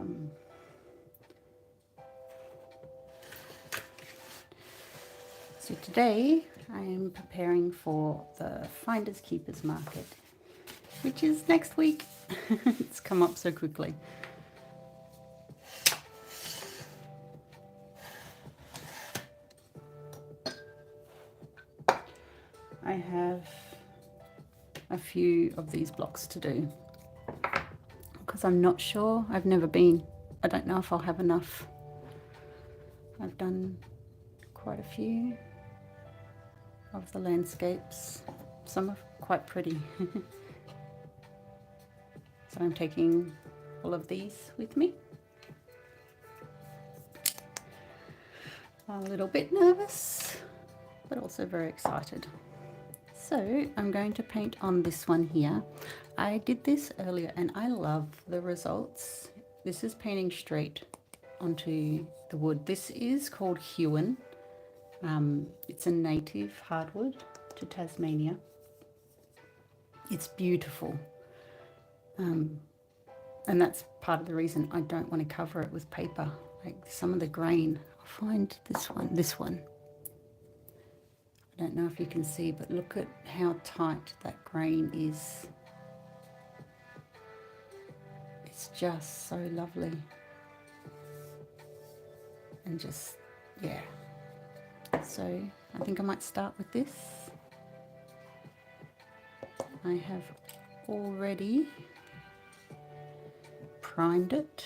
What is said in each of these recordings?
welcome. So today I am preparing for the Finders Keepers market, which is next week. It's come up so quickly. I have a few of these blocks to do because I'm not sure. I've never been. I don't know if I'll have enough. I've done quite a few of the landscapes. Some are quite pretty. So I'm taking all of these with me. A little bit nervous, but also very excited. So I'm going to paint on this one here. I did this earlier and I love the results. This is painting straight onto the wood. This is called Hewen. It's a native hardwood to Tasmania. It's beautiful. And that's part of the reason I don't want to cover it with paper. Like some of the grain, I'll find this one. I don't know if you can see, but look at how tight that grain is. It's just so lovely. And just, yeah. So I think I might start with this. I have already primed it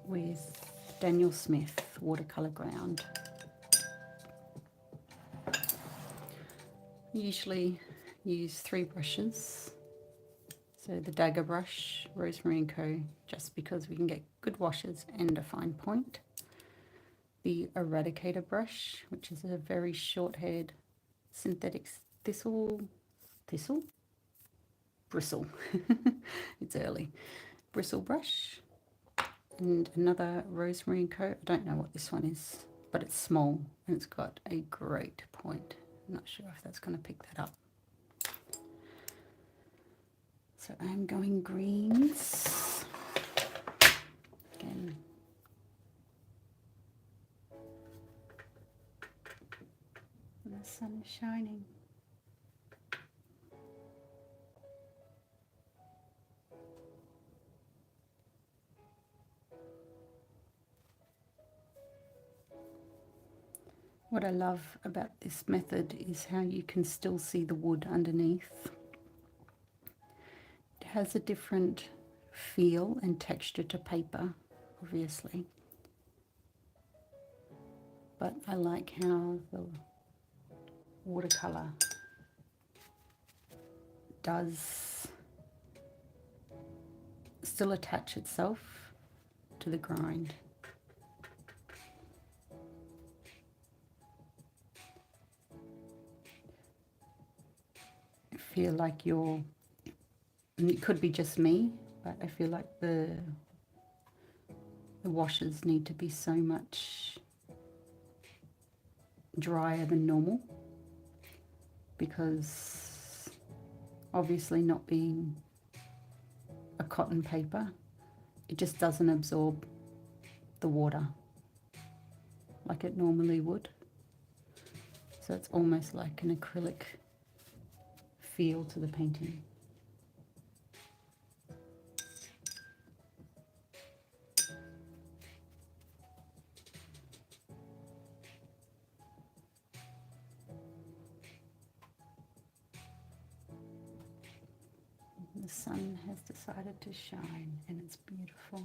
with Daniel Smith watercolor ground. I usually use 3 brushes. So the dagger brush, Rosemary & Co, just because we can get good washes and a fine point. The eradicator brush, which is a very short-haired synthetic bristle. It's early. Bristle brush. And another Rosemary & Co. I don't know what this one is, but it's small and it's got a great point. I'm not sure if that's going to pick that up. So I'm going greens. Again. And the sun is shining. What I love about this method is how you can still see the wood underneath. It has a different feel and texture to paper, obviously. But I like how the watercolor does still attach itself to the grind. I feel like and it could be just me, but I feel like the washes need to be so much drier than normal, because obviously not being a cotton paper, it just doesn't absorb the water like it normally would. So it's almost like an acrylic feel to the painting. The sun has decided to shine and it's beautiful.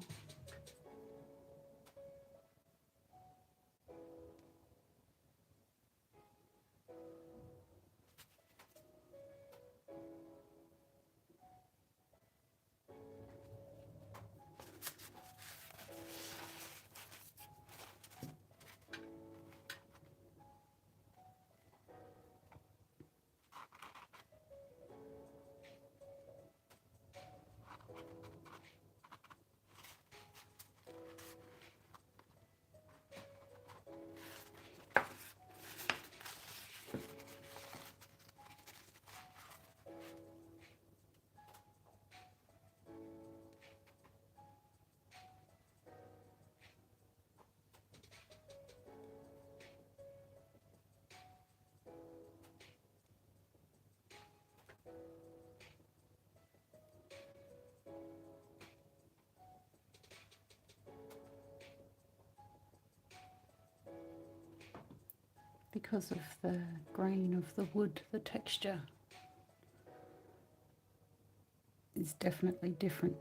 because of the grain of the wood, the texture is definitely different.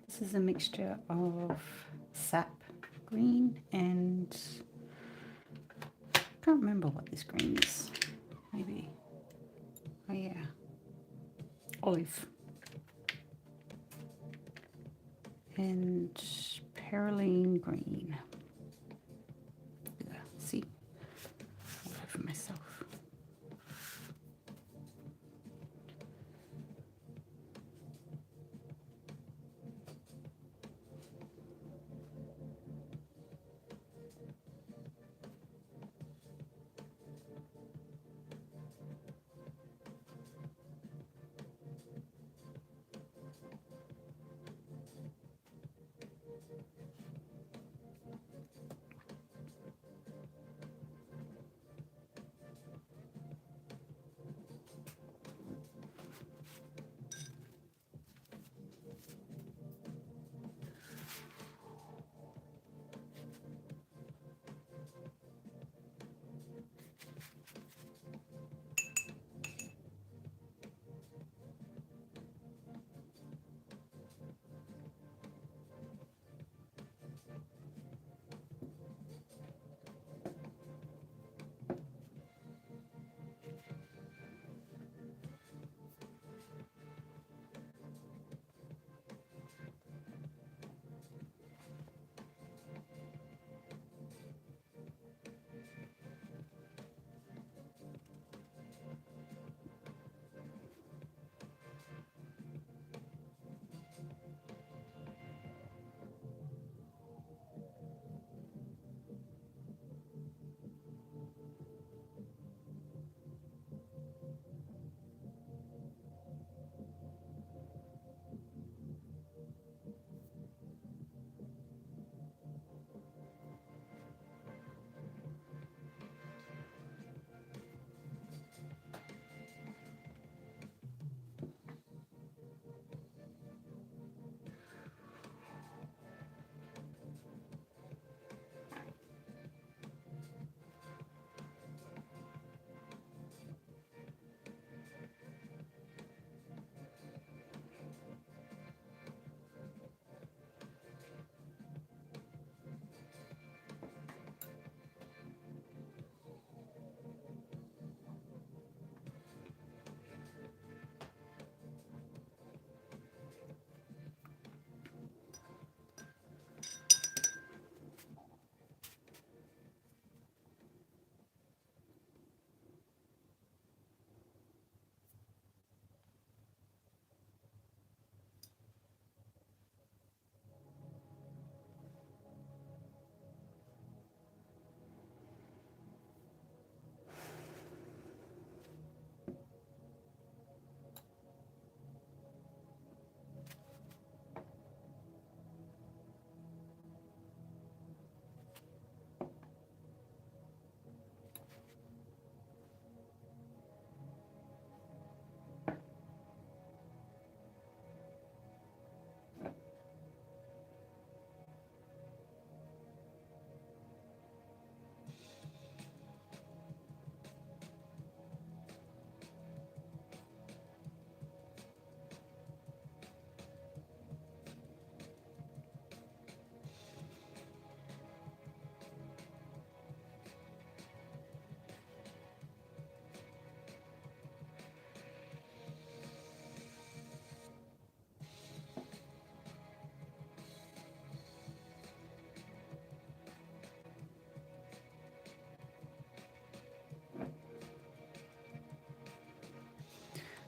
This is a mixture of sap green and I can't remember what this green is. Maybe, oh yeah, olive and perylene green. Yeah, see, all over myself.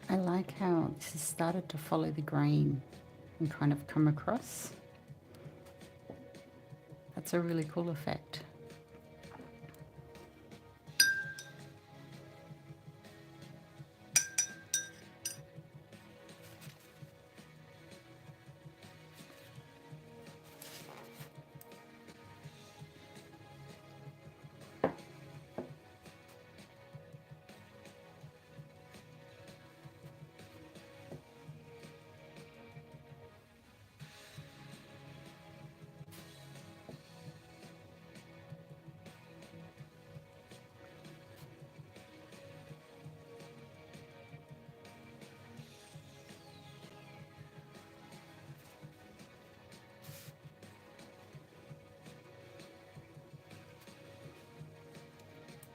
I like how this has started to follow the grain and kind of come across. That's a really cool effect.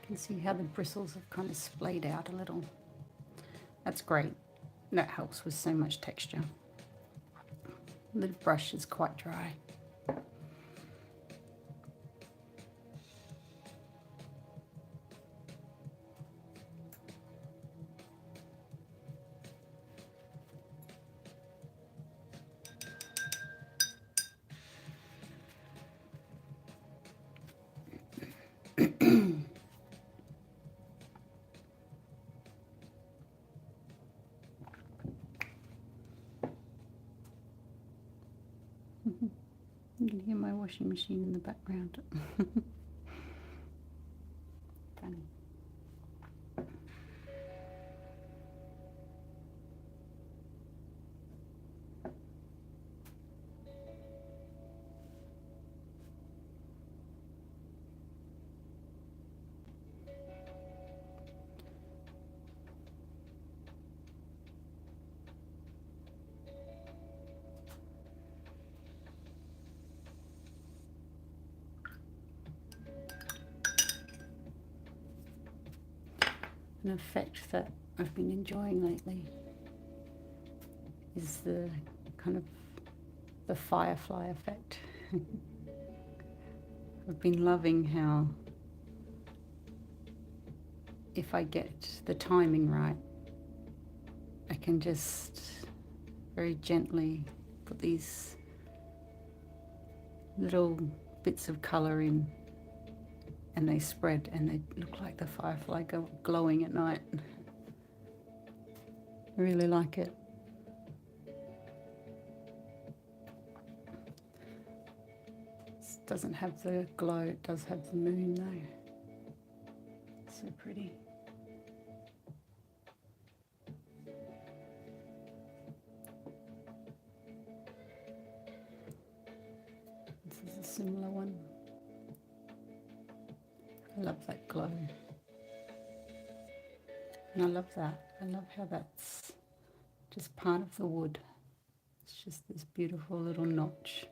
You can see how the bristles have kind of splayed out a little. That's great. That helps with so much texture. The brush is quite dry. You can hear my washing machine in the background. Funny. An effect that I've been enjoying lately is the kind of the firefly effect. I've been loving how if I get the timing right, I can just very gently put these little bits of colour in, and they spread and they look like the firefly glowing at night. I really like it. This doesn't have the glow, it does have the moon though. So pretty. This is a similar one. I love that glow. And I love that. I love how that's just part of the wood. It's just this beautiful little notch.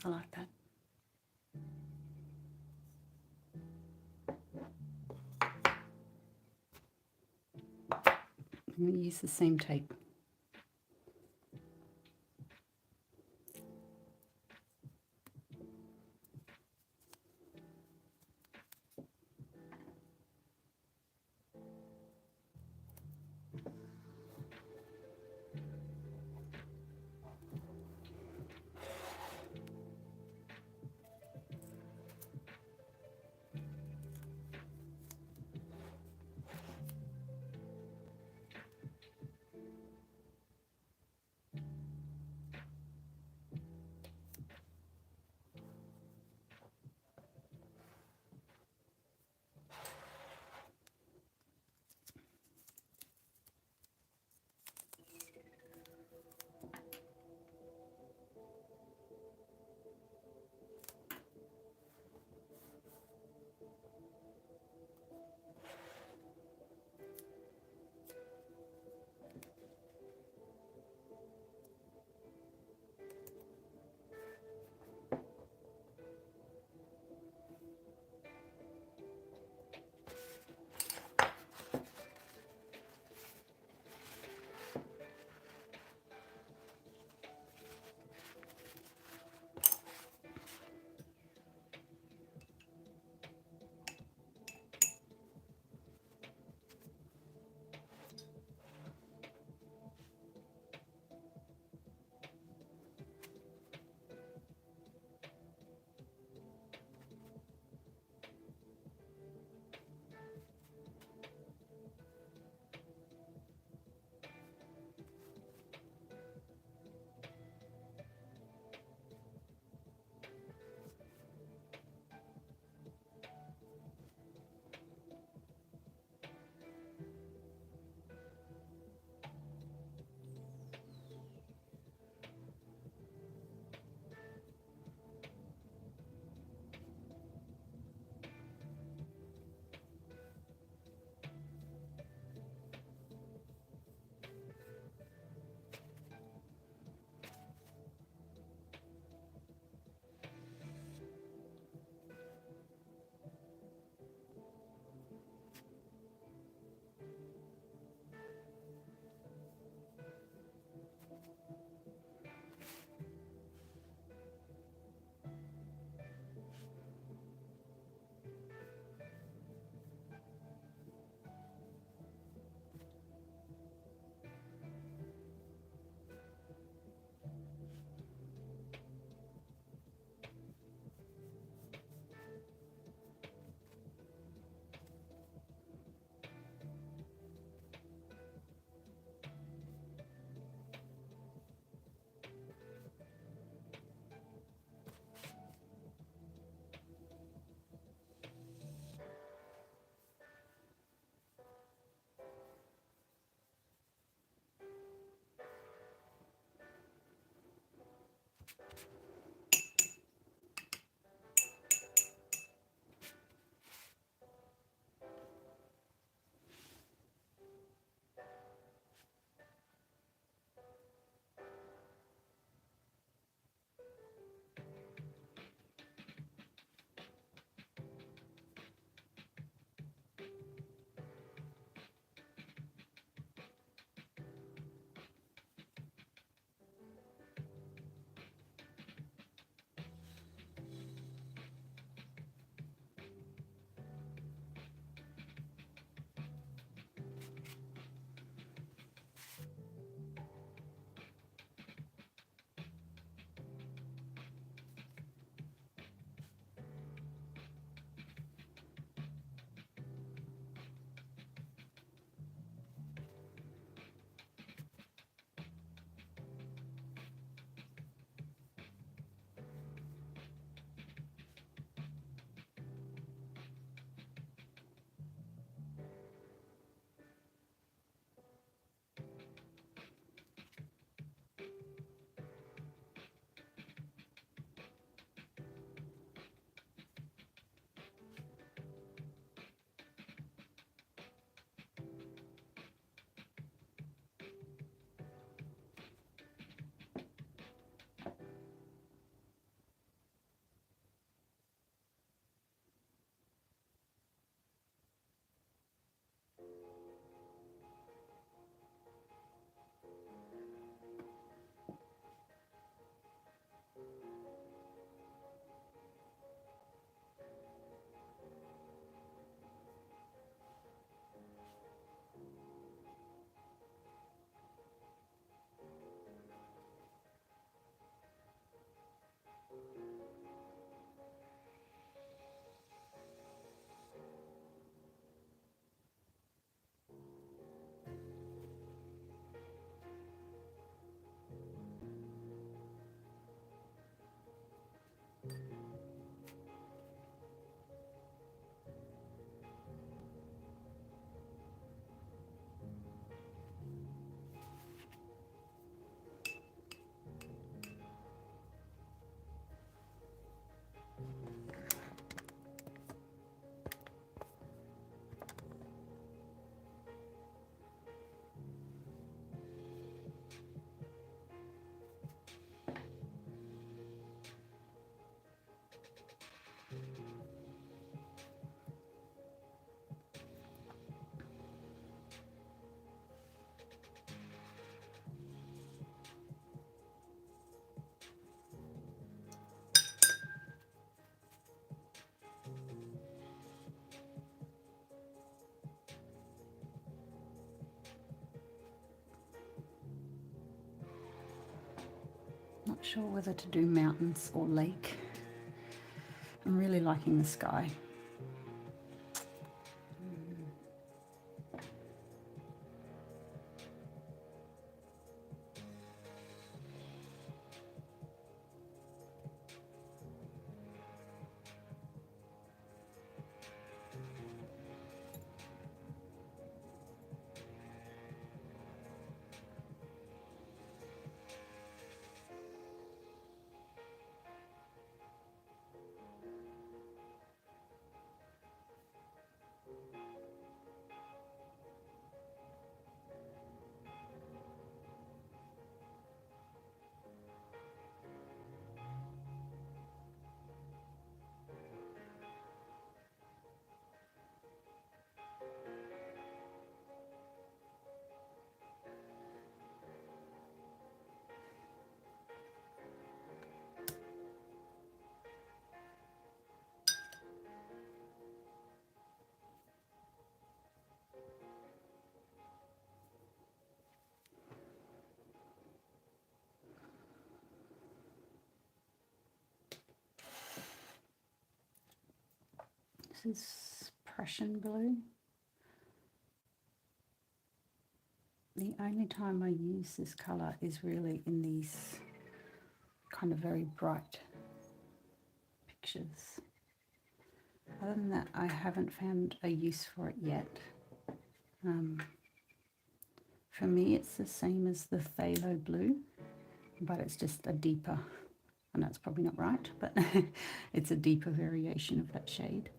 I like that. I'm going to use the same tape. sure whether to do mountains or lake. I'm really liking the sky. This is Prussian blue. The only time I use this colour is really in these kind of very bright pictures. Other than that, I haven't found a use for it yet. For me, it's the same as the phthalo blue, but it's just a deeper, and that's probably not right, but it's a deeper variation of that shade.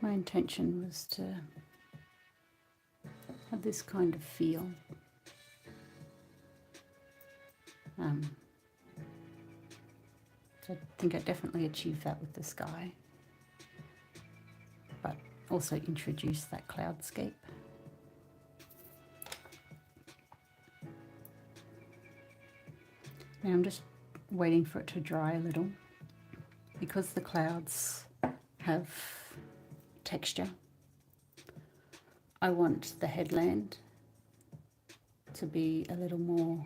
My intention was to have this kind of feel. So I think I definitely achieved that with the sky, but also introduce that cloudscape. Now I'm just waiting for it to dry a little, because the clouds have texture. I want the headland to be a little more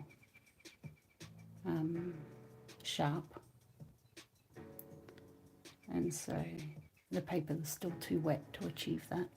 sharp, and so the paper is still too wet to achieve that.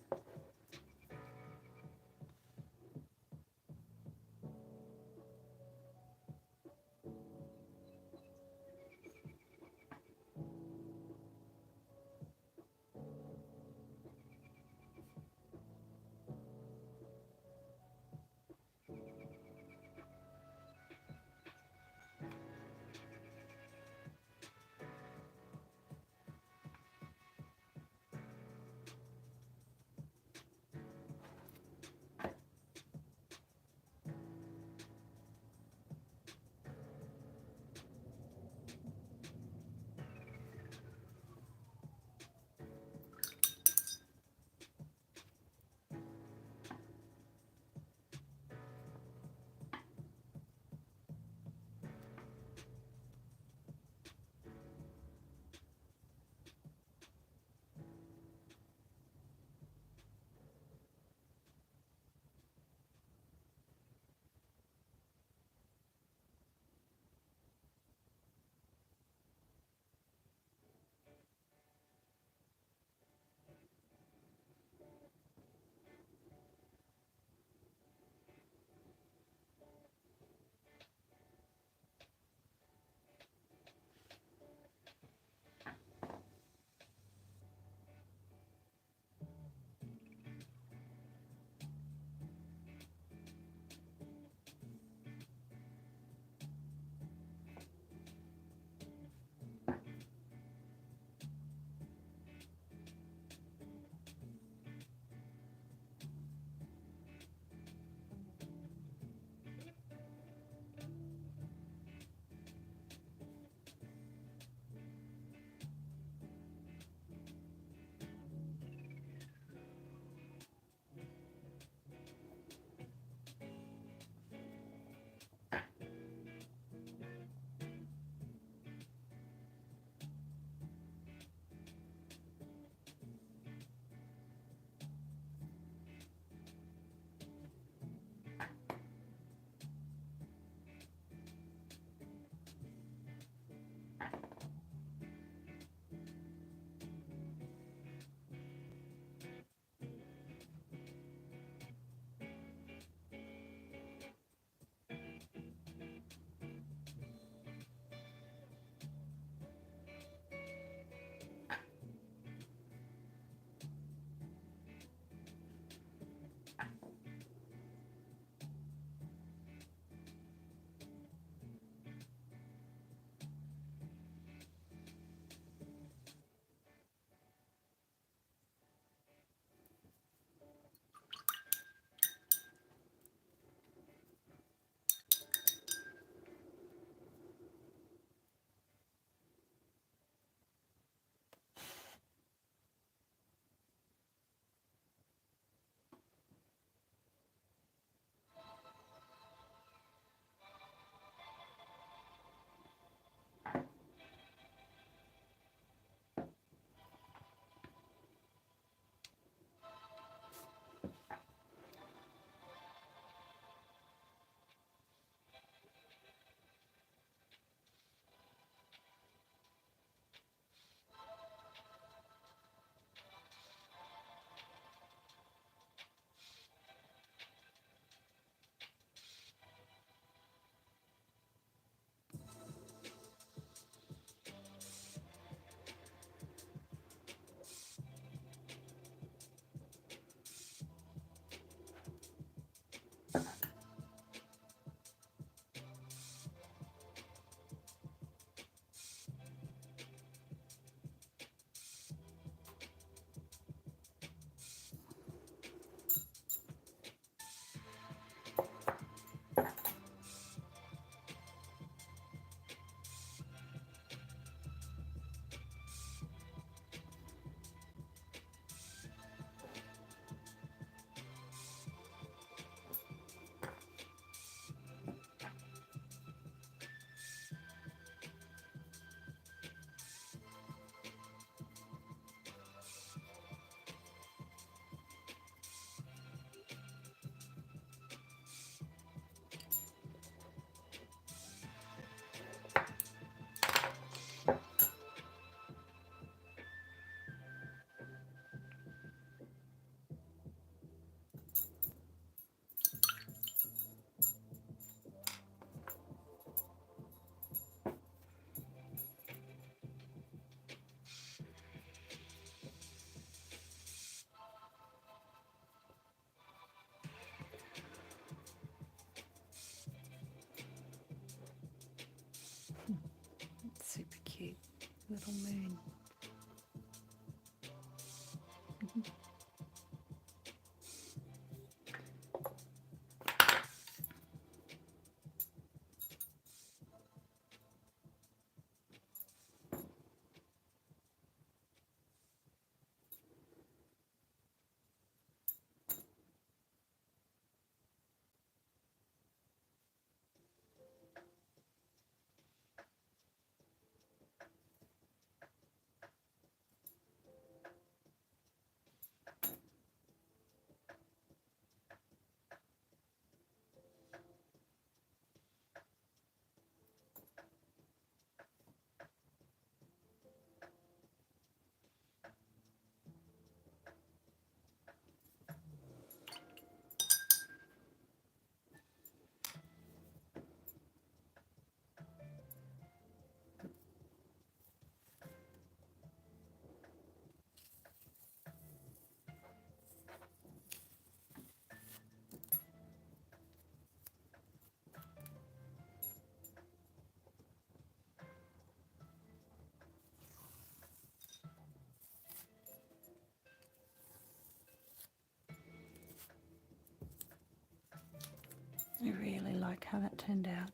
I really like how that turned out.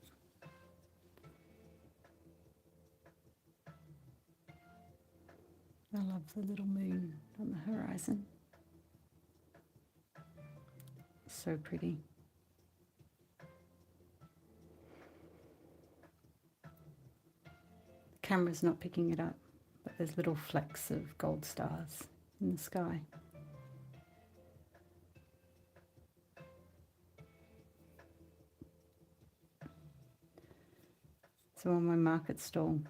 I love the little moon on the horizon. So pretty. The camera's not picking it up, but there's little flecks of gold stars in the sky. So on my market stall,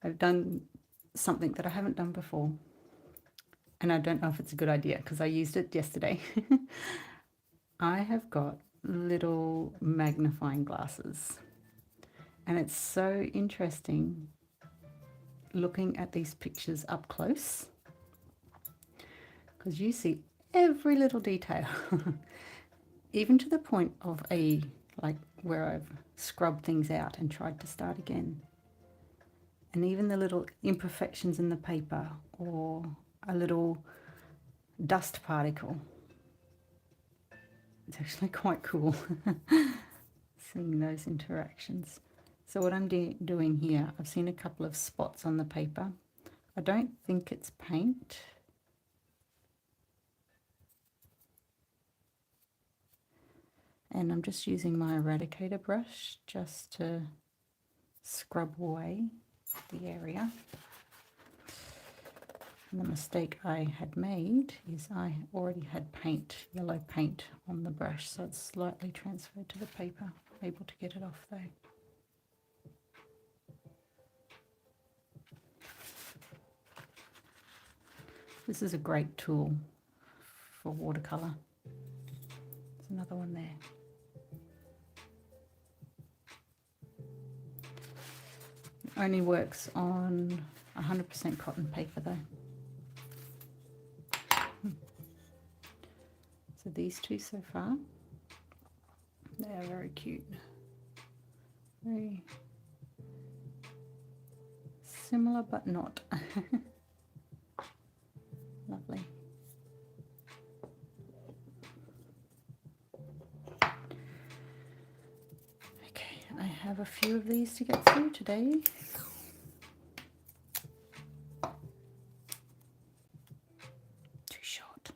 I've done something that I haven't done before. And I don't know if it's a good idea because I used it yesterday. I have got little magnifying glasses. And it's so interesting looking at these pictures up close because you see every little detail, even to the point of where I've scrubbed things out and tried to start again. And even the little imperfections in the paper or a little dust particle. It's actually quite cool seeing those interactions. So what I'm doing here, I've seen a couple of spots on the paper. I don't think it's paint. And I'm just using my eradicator brush just to scrub away the area. And the mistake I had made is I already had paint, yellow paint on the brush, so it's slightly transferred to the paper. Able to get it off though. This is a great tool for watercolor. There's another one there. It only works on 100% cotton paper though. So these two so far, they are very cute. Very similar but not. Lovely. Okay, I have a few of these to get through today. Too short.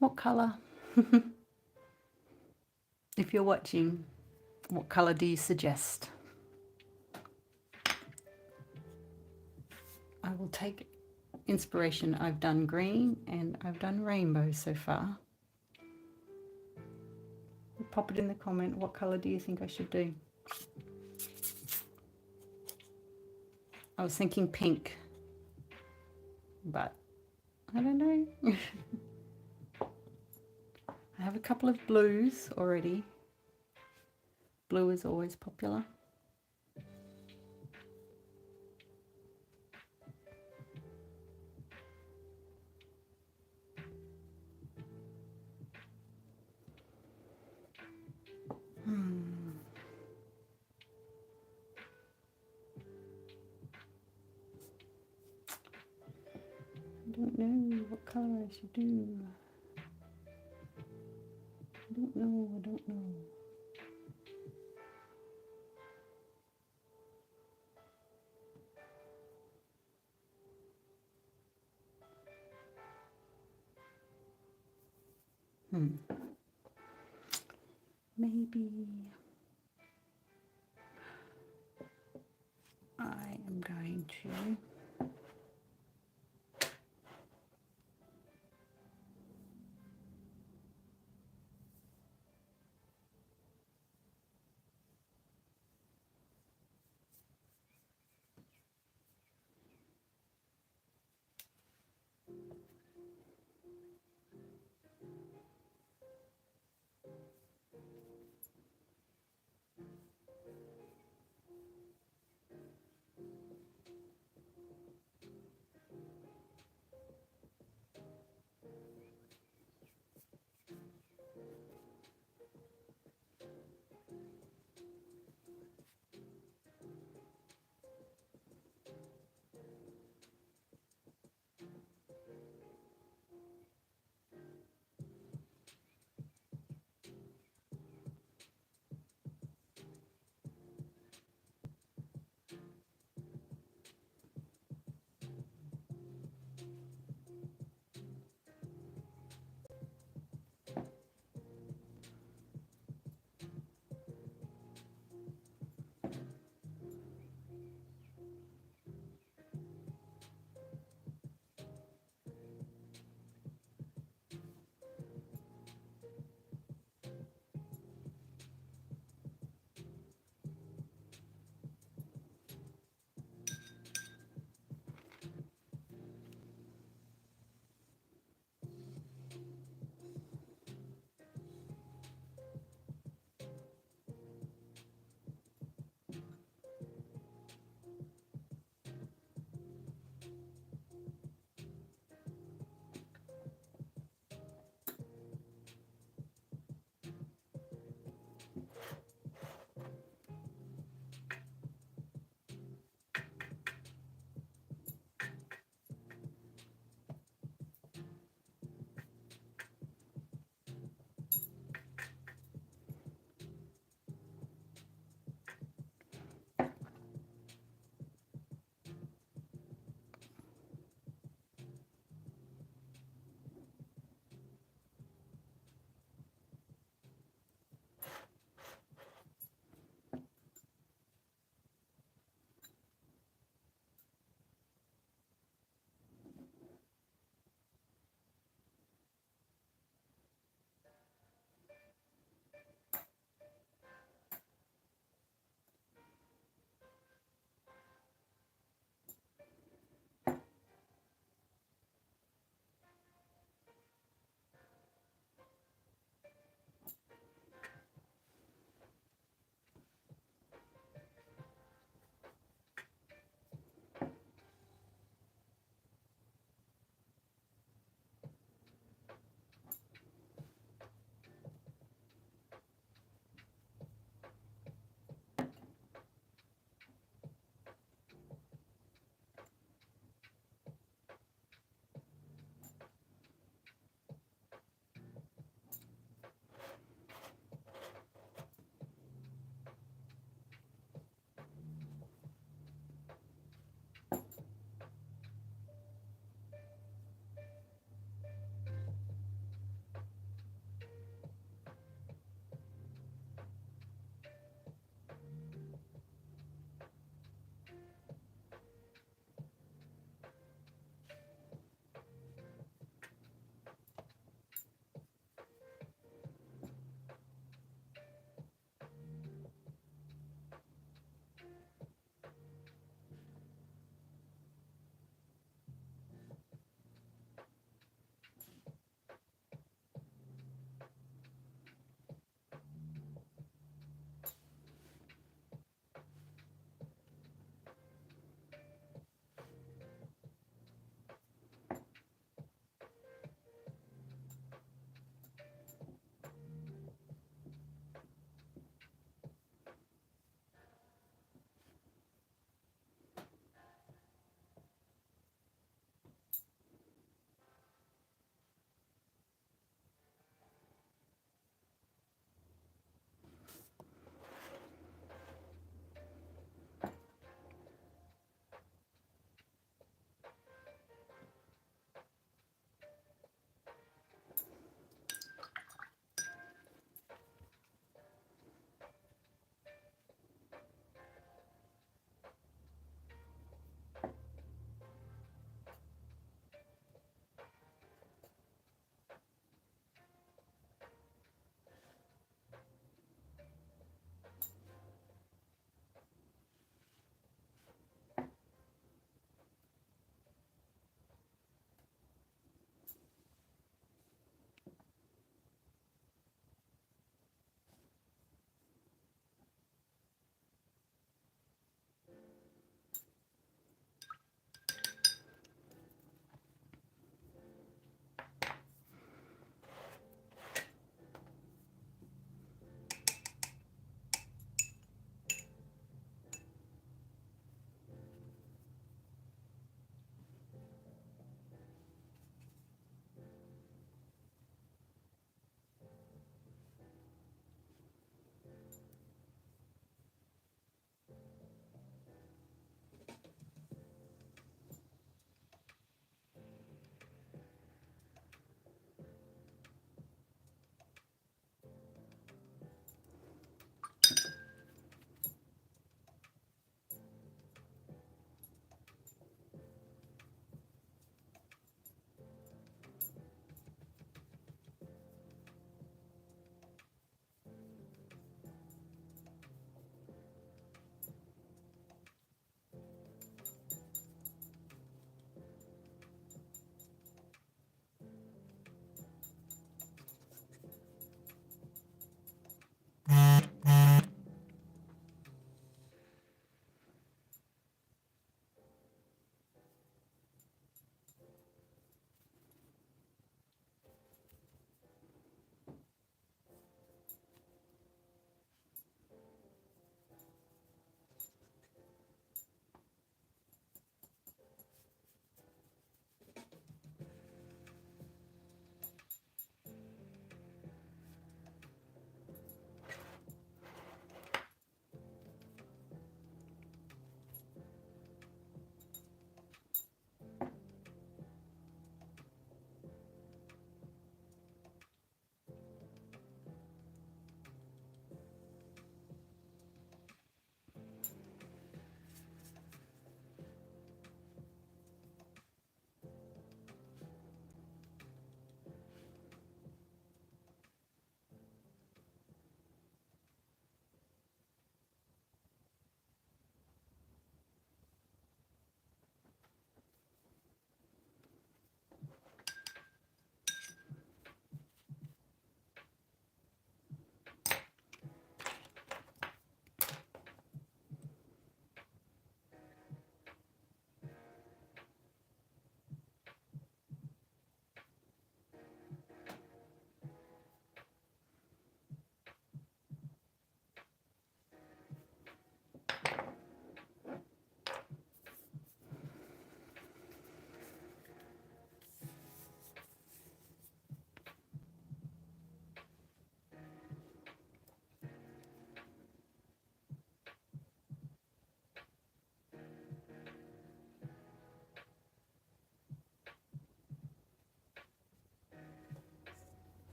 What colour? If you're watching, what colour do you suggest? I will take inspiration. I've done green and I've done rainbow so far. Pop it in the comment. What colour do you think I should do? I was thinking pink. but I don't know. I have a couple of blues already. Blue is always popular. I don't know what colour I should do. I don't know, I don't know. Maybe I am going to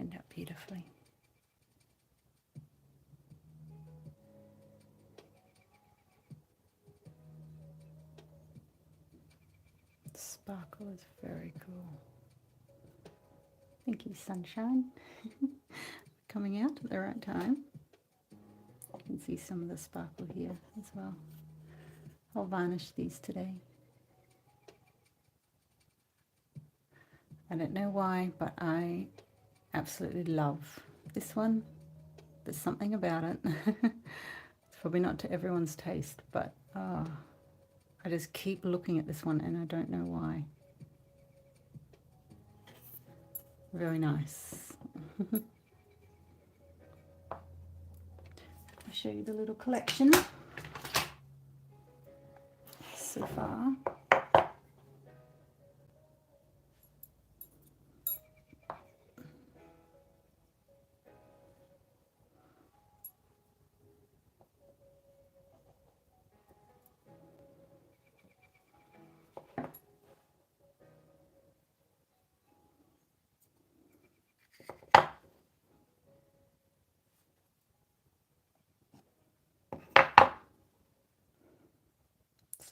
turned out beautifully. The sparkle is very cool. Thank you, sunshine. Coming out at the right time. You can see some of the sparkle here as well. I'll varnish these today. I don't know why, but I absolutely love this one. There's something about it. It's probably not to everyone's taste, but I just keep looking at this one and I don't know why. Very nice. I'll show you the little collection so far.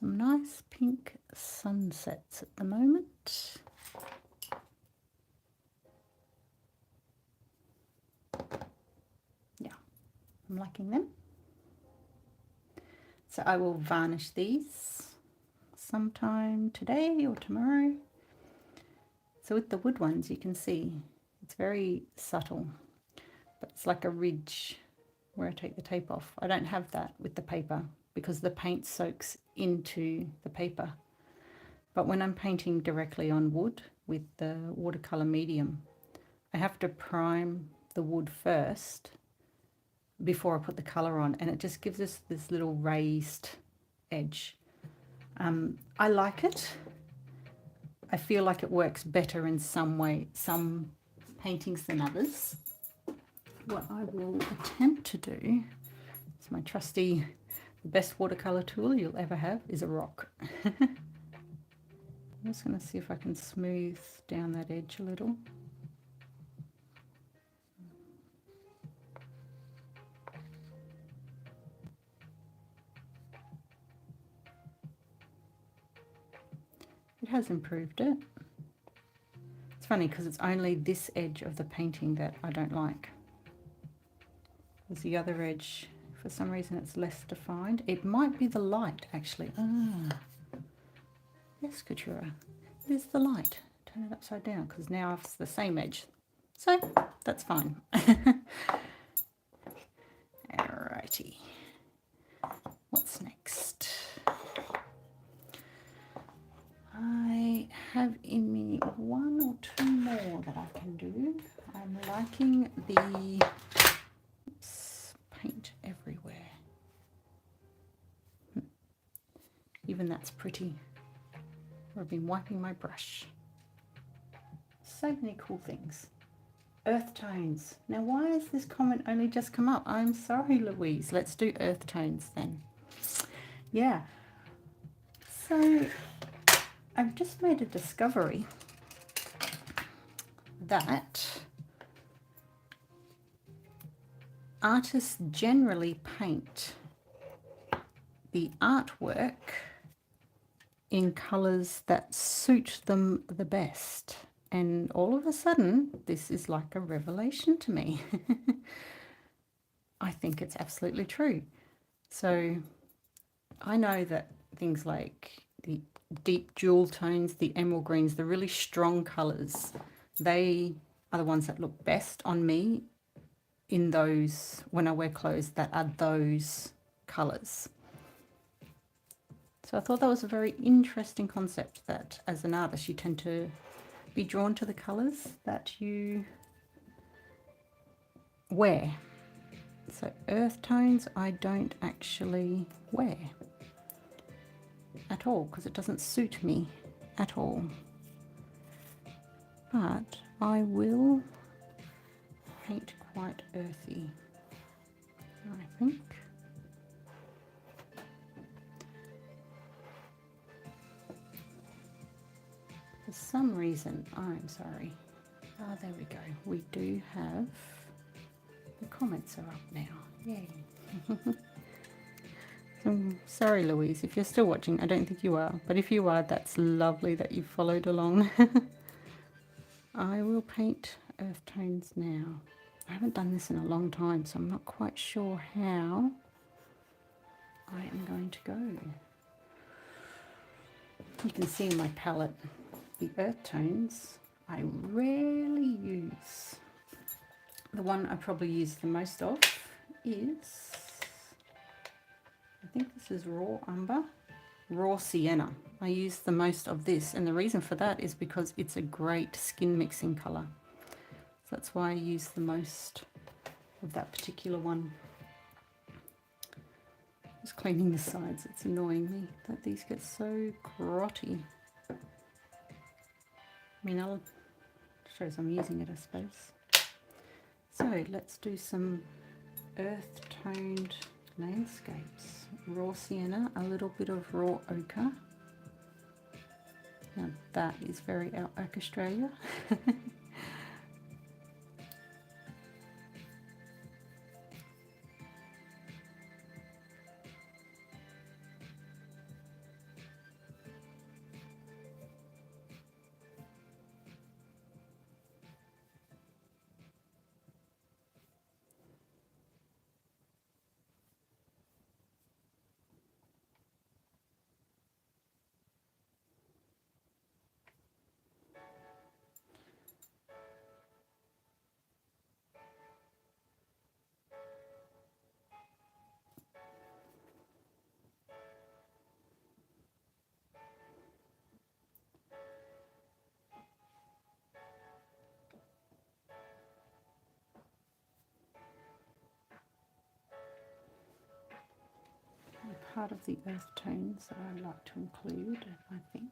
Some nice pink sunsets at the moment. Yeah, I'm liking them. So I will varnish these sometime today or tomorrow. So with the wood ones, you can see it's very subtle, but it's like a ridge where I take the tape off. I don't have that with the paper because the paint soaks into the paper. But when I'm painting directly on wood with the watercolor medium, I have to prime the wood first before I put the color on, and it just gives us this little raised edge. I like it. I feel like it works better in some paintings than others. What I will attempt to do is my trusty, the best watercolor tool you'll ever have is a rock. I'm just going to see if I can smooth down that edge a little. It has improved it. It's funny because it's only this edge of the painting that I don't like. There's the other edge, for some reason it's less defined. It might be the light actually. Yes, Keturah, it is the light. Turn it upside down because now it's the same edge. So that's fine. Alrighty. What's next? I have in me one or two more that I can do. I'm liking the paint everywhere. Even that's pretty. I've been wiping my brush. So many cool things. Earth tones. Now why has this comment only just come up? I'm sorry, Louise. Let's do earth tones then. Yeah. So I've just made a discovery that artists generally paint the artwork in colours that suit them the best. And all of a sudden, this is like a revelation to me. I think it's absolutely true. So I know that things like the deep jewel tones, the emerald greens, the really strong colours, they are the ones that look best on me in those, when I wear clothes that are those colours. So I thought that was a very interesting concept, that as an artist you tend to be drawn to the colours that you wear. So earth tones I don't actually wear at all because it doesn't suit me at all. But I will paint quite earthy, I think. For some reason, I'm sorry, Ah, there we go. We do have, the comments are up now. Yay. Sorry, Louise, if you're still watching. I don't think you are, but if you are, that's lovely that you followed along. I will paint earth tones now. I haven't done this in a long time, so I'm not quite sure how I am going to go. You can see in my palette the earth tones I rarely use. The one I probably use the most of is, I think this is raw umber, raw sienna. I use the most of this, and the reason for that is because it's a great skin mixing colour. So that's why I use the most of that particular one. Just cleaning the sides, it's annoying me that these get so grotty. I mean, I'll shows I'm using it, I suppose. So let's do some earth toned landscapes. Raw sienna, a little bit of raw ochre. Now that is very Outback Australia. Part of the earth tones that I like to include, I think.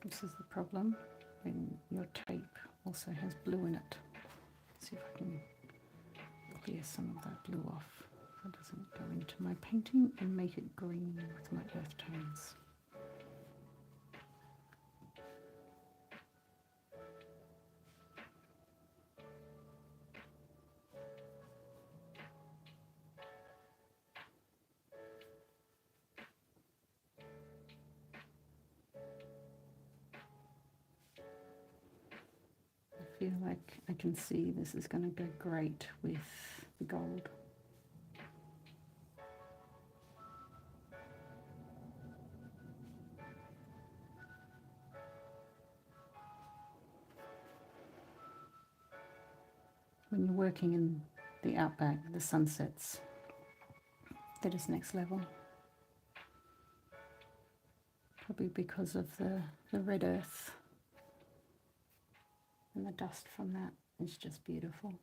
This is the problem when your tape also has blue in it. Let's see if I can clear some of that blue off so it doesn't go into my painting and make it green with my earth tones. I feel like I can see this is going to go great with the gold. When you're working in the outback, the sunsets, that is next level. Probably because of the red earth and the dust from that is just beautiful.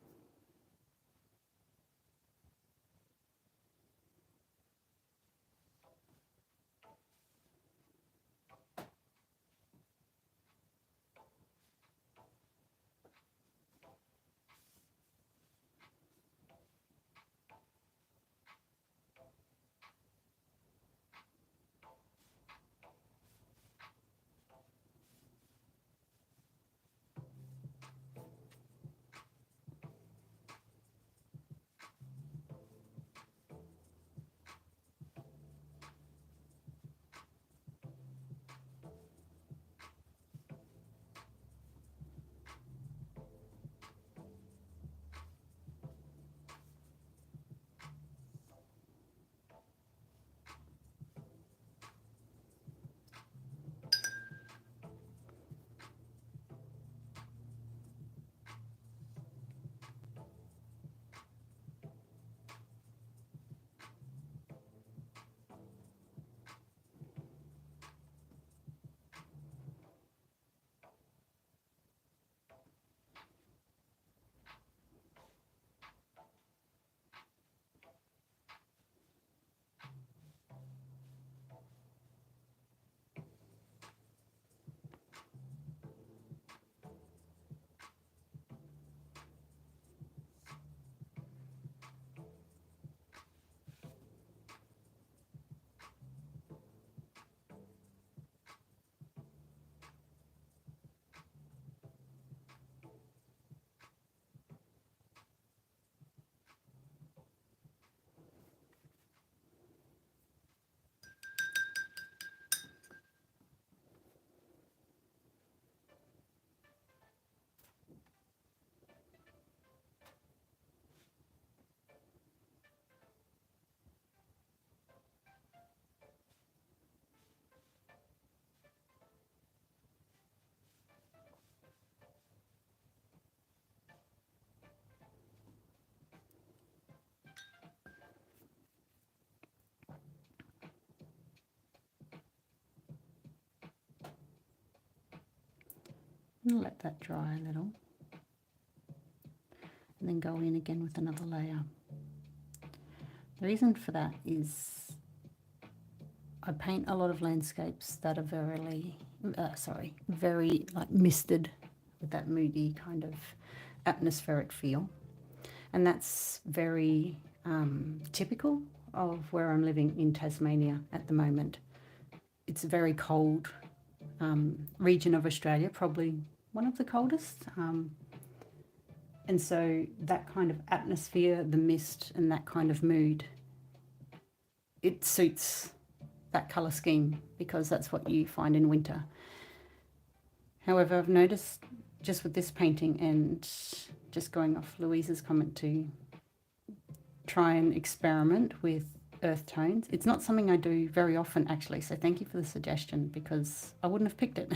I'm going to let that dry a little. And then go in again with another layer. The reason for that is I paint a lot of landscapes that are very like misted, with that moody kind of atmospheric feel. And that's very typical of where I'm living in Tasmania at the moment. It's a very cold region of Australia, probably one of the coldest. And so that kind of atmosphere, the mist and that kind of mood, it suits that colour scheme because that's what you find in winter. However, I've noticed just with this painting, and just going off Louise's comment to try and experiment with earth tones. It's not something I do very often actually, so thank you for the suggestion because I wouldn't have picked it.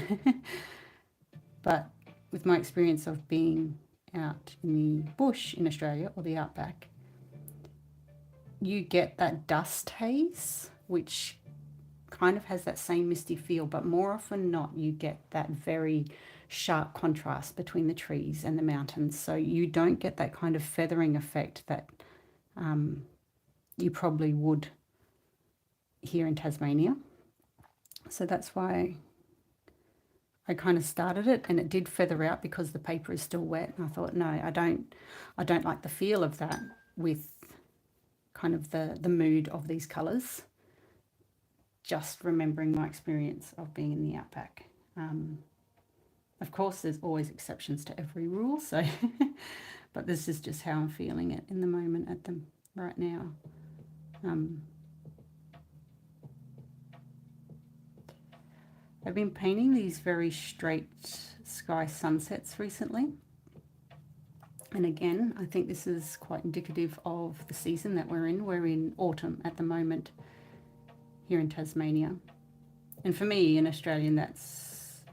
But with my experience of being out in the bush in Australia or the outback, you get that dust haze, which kind of has that same misty feel, but more often not, you get that very sharp contrast between the trees and the mountains. So you don't get that kind of feathering effect that you probably would here in Tasmania. So that's why I kind of started it, and it did feather out because the paper is still wet. And I thought, no, I don't like the feel of that with kind of the mood of these colours. Just remembering my experience of being in the outback. Of course, there's always exceptions to every rule, so but this is just how I'm feeling it in the moment right now. I've been painting these very straight sky sunsets recently. And again, I think this is quite indicative of the season that we're in. We're in autumn at the moment here in Tasmania. And for me, an Australian that's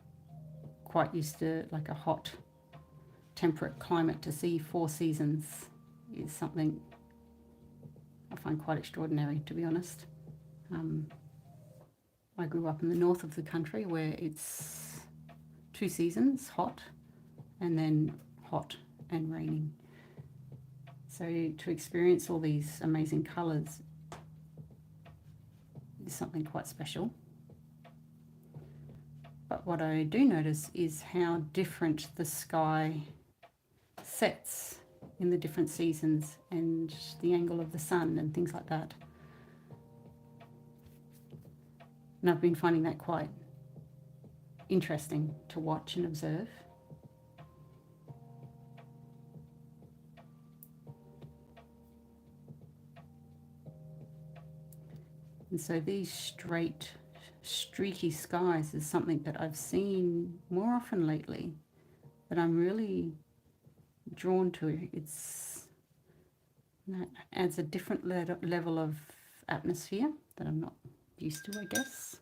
quite used to like a hot, temperate climate, to see 4 seasons is something I find quite extraordinary, to be honest. I grew up in the north of the country where it's 2 seasons, hot, and then hot and raining. So to experience all these amazing colours is something quite special. But what I do notice is how different the sky sets in the different seasons, and the angle of the sun and things like that. And I've been finding that quite interesting to watch and observe. And so these straight, streaky skies is something that I've seen more often lately, that I'm really drawn to. That adds a different level of atmosphere that I'm not used to, I guess.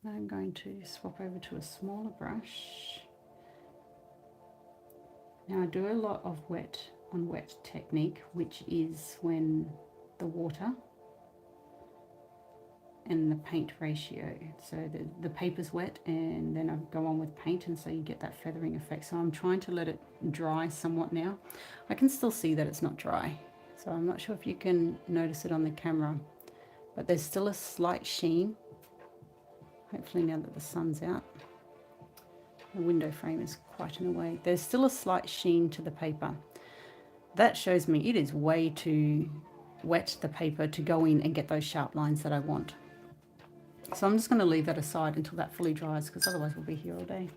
Now I'm going to swap over to a smaller brush. Now I do a lot of wet on wet technique, which is when the water and the paint ratio, so the paper's wet and then I go on with paint, and so you get that feathering effect. So I'm trying to let it dry somewhat now. I can still see that it's not dry, so I'm not sure if you can notice it on the camera, but there's still a slight sheen. Hopefully now that the sun's out, the window frame is quite in a way. There's still a slight sheen to the paper. That shows me it is way too wet, the paper, to go in and get those sharp lines that I want. So I'm just going to leave that aside until that fully dries, because otherwise we'll be here all day.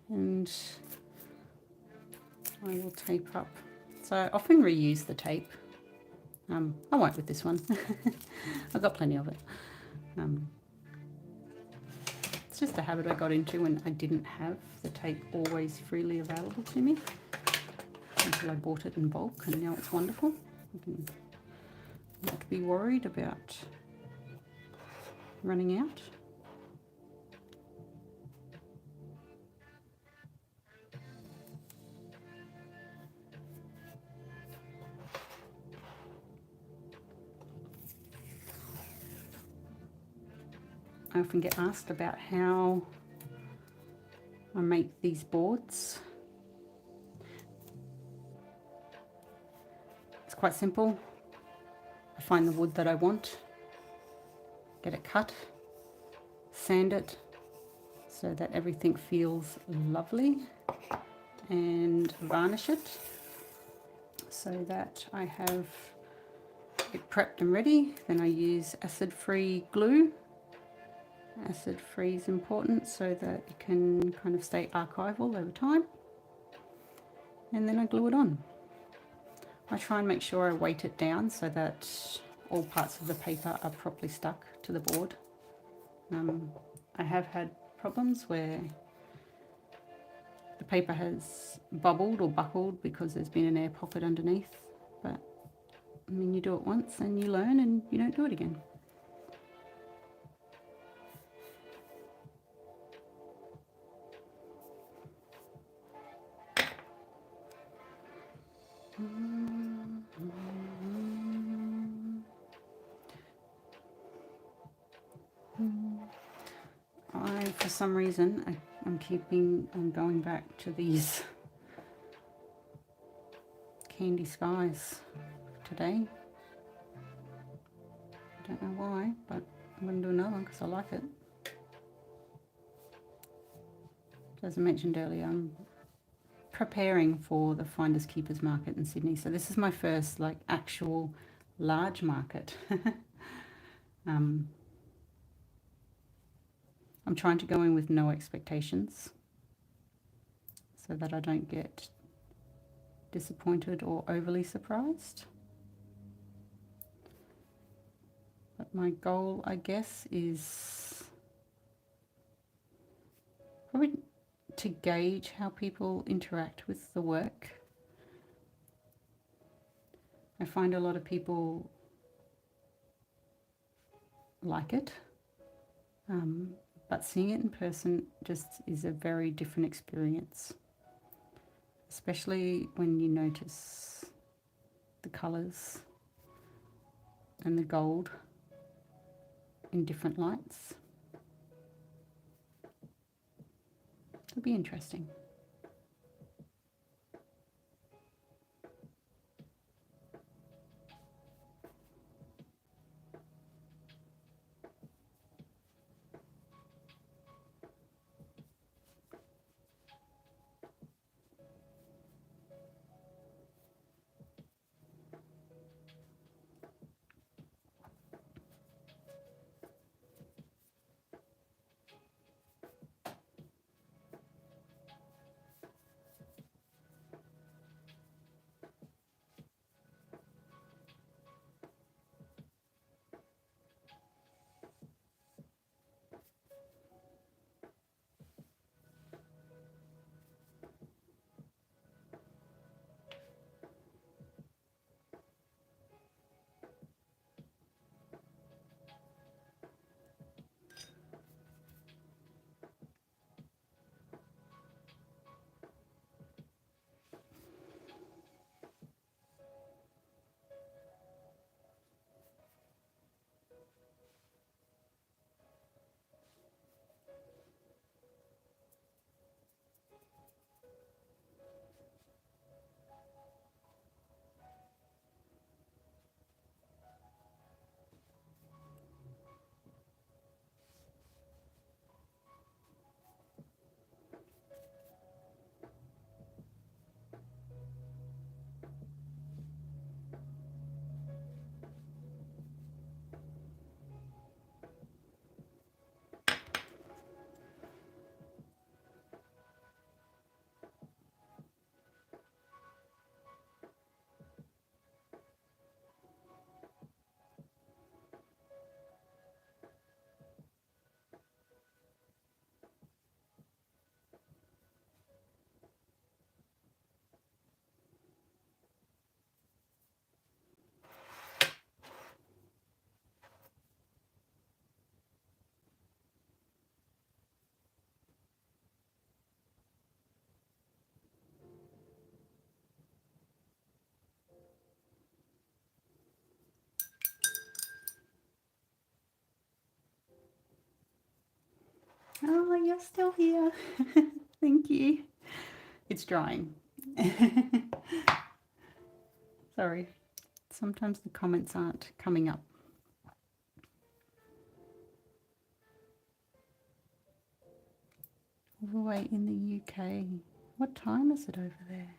And I will tape up. So I often reuse the tape. I won't with this one. I've got plenty of it. It's just a habit I got into when I didn't have the tape always freely available to me, until I bought it in bulk, and now it's wonderful. I can not be worried about running out. I often get asked about how I make these boards. It's quite simple. I find the wood that I want, get it cut, sand it so that everything feels lovely, and varnish it so that I have it prepped and ready. Then I use acid-free glue. Acid-free is important so that it can kind of stay archival over time. And then I glue it on. I try and make sure I weight it down so that all parts of the paper are properly stuck to the board. I have had problems where the paper has bubbled or buckled because there's been an air pocket underneath, but I mean, you do it once and you learn and you don't do it again. For some reason, I'm going back to these candy skies today. I don't know why, but I'm going to do another one because I like it. As I mentioned earlier, I'm preparing for the Finders Keepers market in Sydney. So this is my first like actual large market. I'm trying to go in with no expectations so that I don't get disappointed or overly surprised. But my goal, I guess, is probably to gauge how people interact with the work. I find a lot of people like it, but seeing it in person just is a very different experience, especially when you notice the colours and the gold in different lights. It'll be interesting. Oh, you're still here. drying. Sorry, sometimes the comments aren't coming up. All the way in the UK. What time is it over there?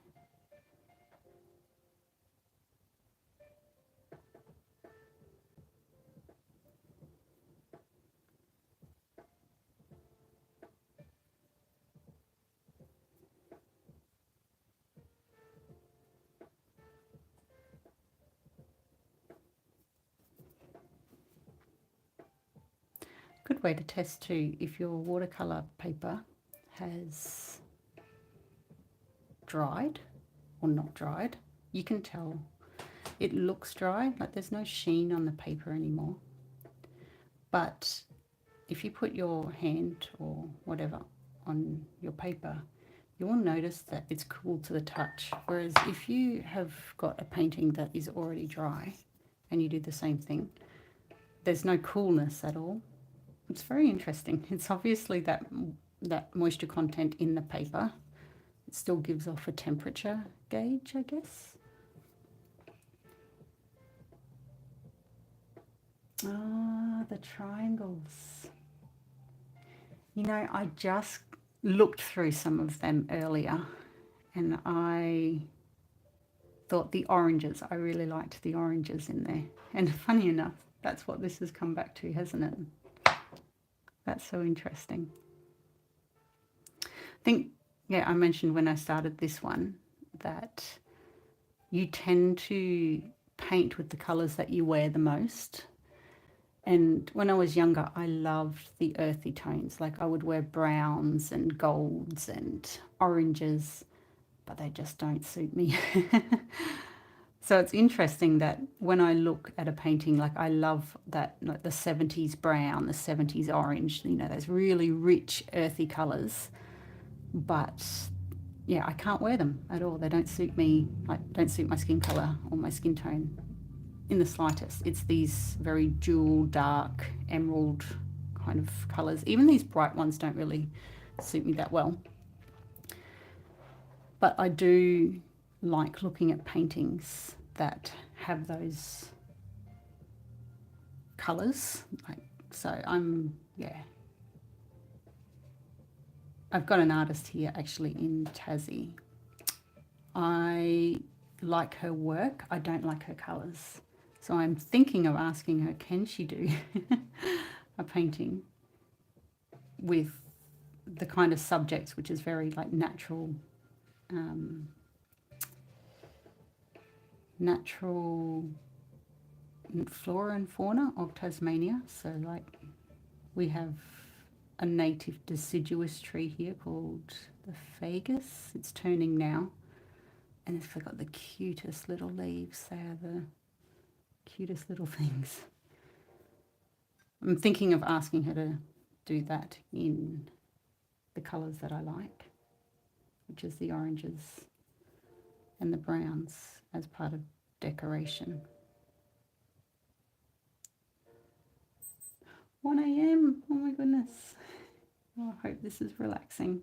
Good way to test too, if your watercolor paper has dried or not dried, you can tell. It looks dry, like there's no sheen on the paper anymore. But if you put your hand or whatever on your paper, you will notice that it's cool to the touch. Whereas if you have got a painting that is already dry and you do the same thing, there's no coolness at all. It's very interesting. It's obviously that moisture content in the paper. It still gives off a temperature gauge, I guess. Ah, the triangles. You know, I just looked through some of them earlier and I thought the oranges, I really liked the oranges in there. And funny enough, that's what this has come back to, hasn't it? That's so interesting. I think, yeah, I mentioned when I started this one that you tend to paint with the colours that you wear the most. And when I was younger, I loved the earthy tones. Like I would wear browns and golds and oranges, but they just don't suit me. So it's interesting that when I look at a painting, like I love that, like the 70s brown, the 70s orange, you know, those really rich earthy colours. But yeah, I can't wear them at all. They don't suit me, like don't suit my skin colour or my skin tone in the slightest. It's these very jewel, dark, emerald kind of colours. Even these bright ones don't really suit me that well. But I do like looking at paintings that have those colours. So yeah. I've got an artist here actually in Tassie. I like her work. I don't like her colours. So I'm thinking of asking her, can she do a painting with the kind of subjects which is very like natural flora and fauna of Tasmania. So like we have a native deciduous tree here called the fagus. It's turning now, and it's got the cutest little leaves. They are the cutest little things. I'm thinking of asking her to do that in the colours that I like, which is the oranges and the browns as part of decoration. 1 a.m. Oh my goodness. Oh, I hope this is relaxing.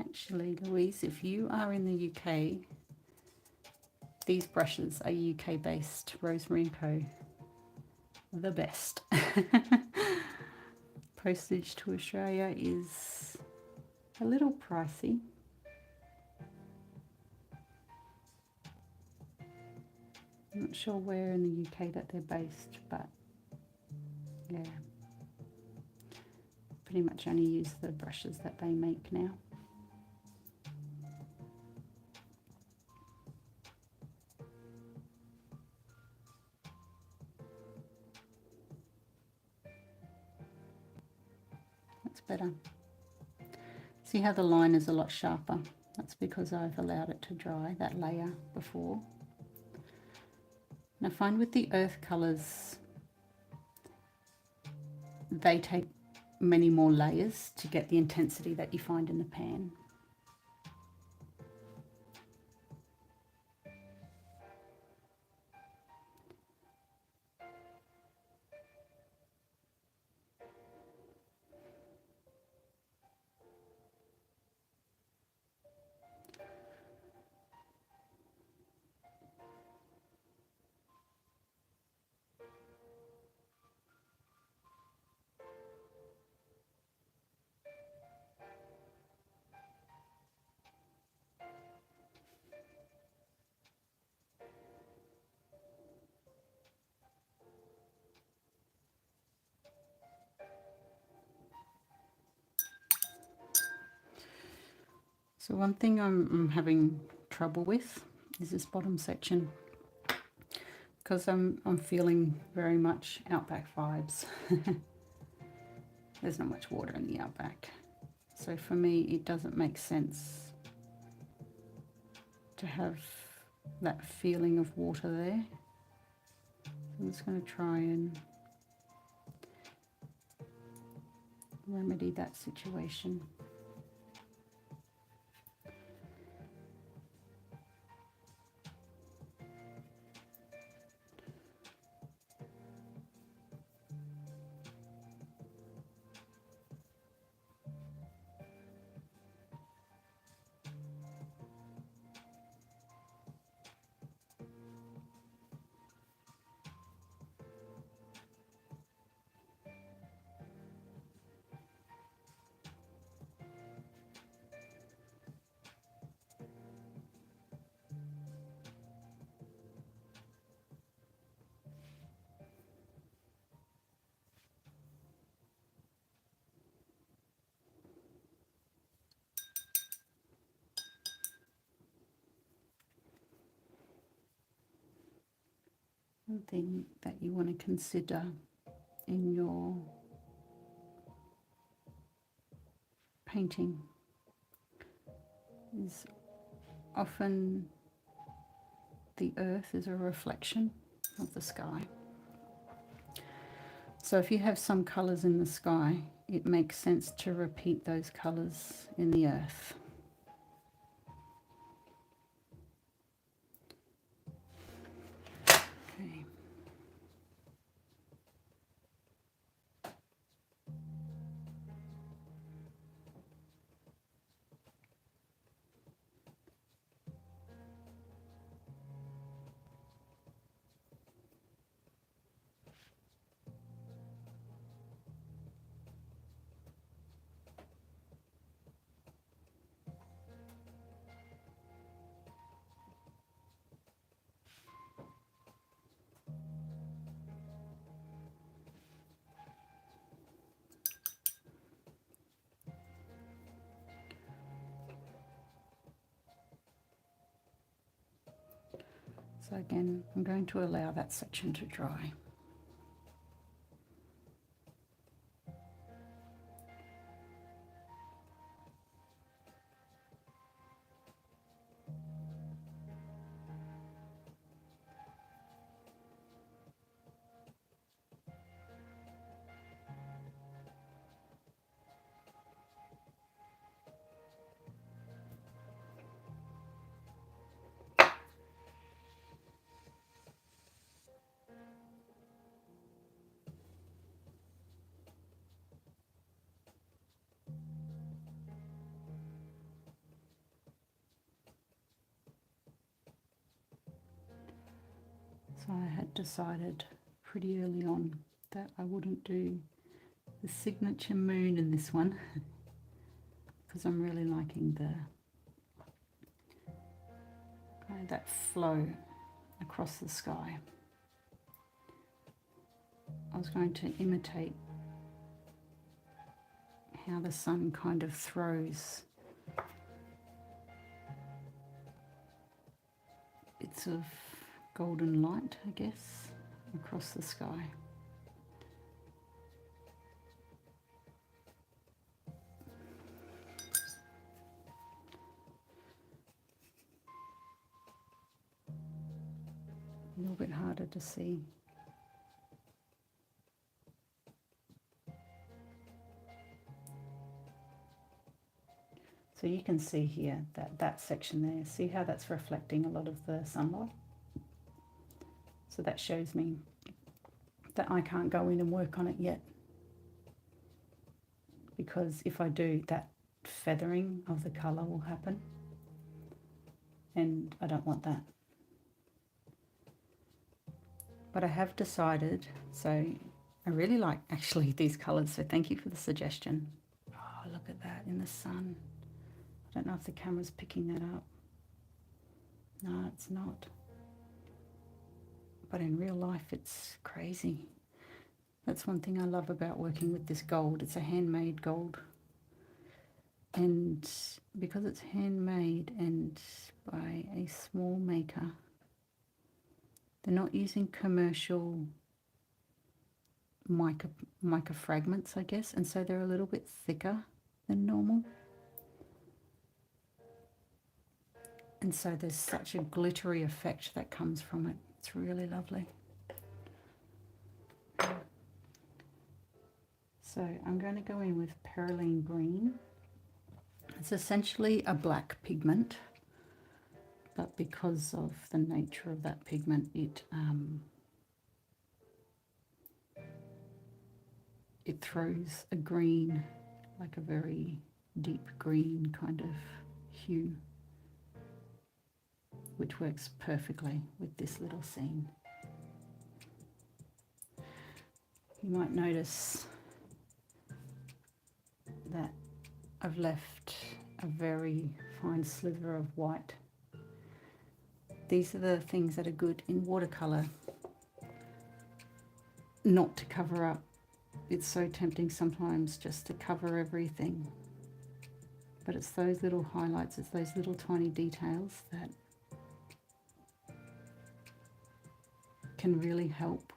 Actually, Louise, if you are in the UK, these brushes are UK based, Rosemary & Co. The best. Postage to Australia is a little pricey. I'm not sure where in the UK that they're based, but yeah, pretty much only use the brushes that they make now. That's better. See how the line is a lot sharper? That's because I've allowed it to dry, that layer before. And I find with the earth colours, they take many more layers to get the intensity that you find in the pan. So one thing I'm having trouble with is this bottom section, because I'm feeling very much outback vibes. There's not much water in the outback, so for me it doesn't make sense to have that feeling of water there. I'm just going to try and remedy that situation. One thing that you want to consider in your painting is often the earth is a reflection of the sky. So if you have some colours in the sky, it makes sense to repeat those colours in the earth. Okay. So again, I'm going to allow that section to dry. So I had decided pretty early on that I wouldn't do the signature moon in this one because I'm really liking the kind of that flow across the sky. I was going to imitate how the sun kind of throws bits of golden light, I guess, across the sky. little bit harder to see. So you can see here that section there, see how that's reflecting a lot of the sunlight? So that shows me that I can't go in and work on it yet, because if I do, that feathering of the colour will happen, and I don't want that. But I have decided, so I really like actually these colours, so thank you for the suggestion. Oh, look at that in the sun. I don't know if the camera's picking that up. No, it's not. But in real life, it's crazy. That's one thing I love about working with this gold. It's a handmade gold. And because it's handmade and by a small maker, they're not using commercial mica fragments, I guess, and so they're a little bit thicker than normal. And so there's such a glittery effect that comes from it. It's really lovely. So I'm going to go in with Perylene Green. It's essentially a black pigment, but because of the nature of that pigment, it throws a green, like a very deep green kind of hue, which works perfectly with this little scene. You might notice that I've left a very fine sliver of white. These are the things that are good in watercolour not to cover up. It's so tempting sometimes just to cover everything, but it's those little highlights, it's those little tiny details that can really help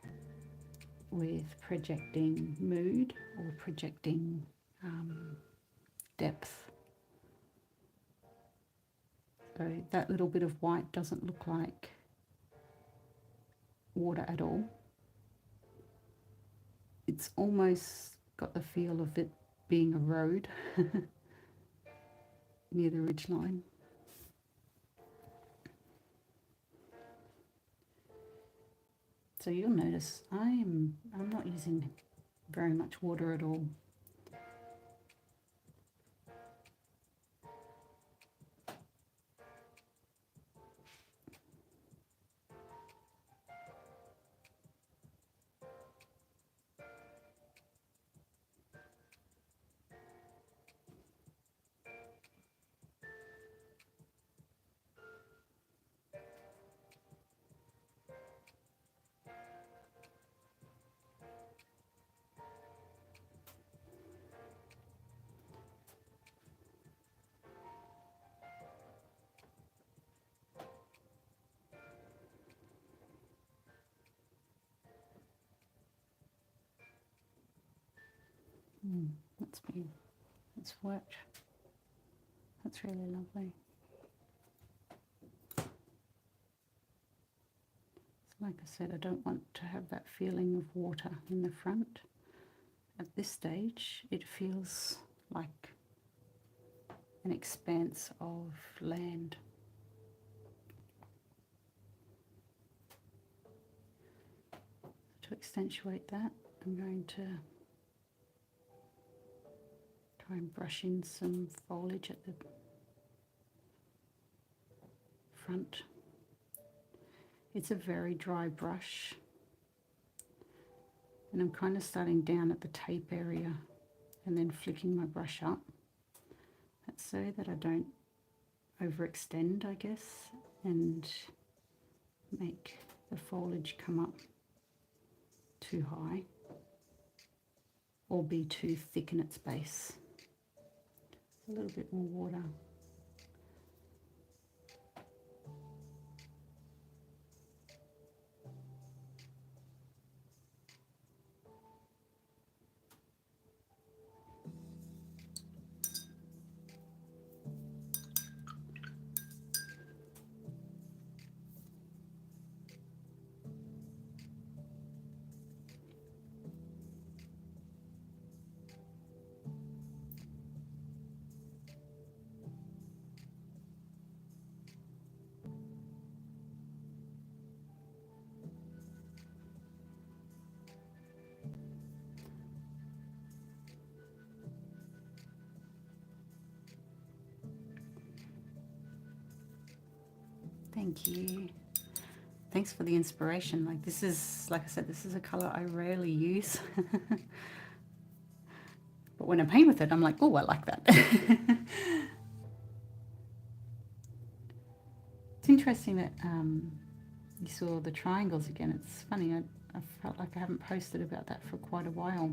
with projecting mood or projecting depth. So that little bit of white doesn't look like water at all. It's almost got the feel of it being a road near the ridgeline. So you'll notice I'm not using very much water at all. That's worked. That's really lovely. So like I said, I don't want to have that feeling of water in the front. At this stage, it feels like an expanse of land. To accentuate that, I'm going to try and brush in some foliage at the front. It's a very dry brush, and I'm kind of starting down at the tape area and then flicking my brush up. That's so that I don't overextend, I guess, and make the foliage come up too high or be too thick in its base. A little bit more water. Thank you. Thanks for the inspiration. Like this is, like I said, this is a color I rarely use. But when I paint with it, I'm like, oh, I like that. It's interesting that you saw the triangles again. It's funny, I felt like I haven't posted about that for quite a while.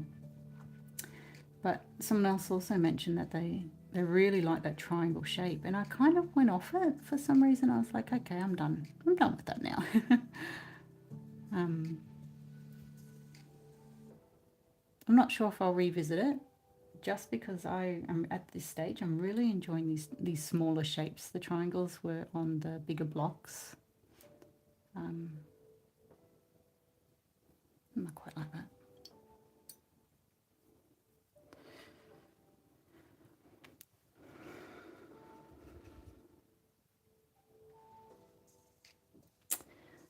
But someone else also mentioned that they really like that triangle shape, and I kind of went off it for some reason. I was like, okay, I'm done with that now. I'm not sure if I'll revisit it, just because I am at this stage. I'm really enjoying these smaller shapes. The triangles were on the bigger blocks. I'm not quite like that.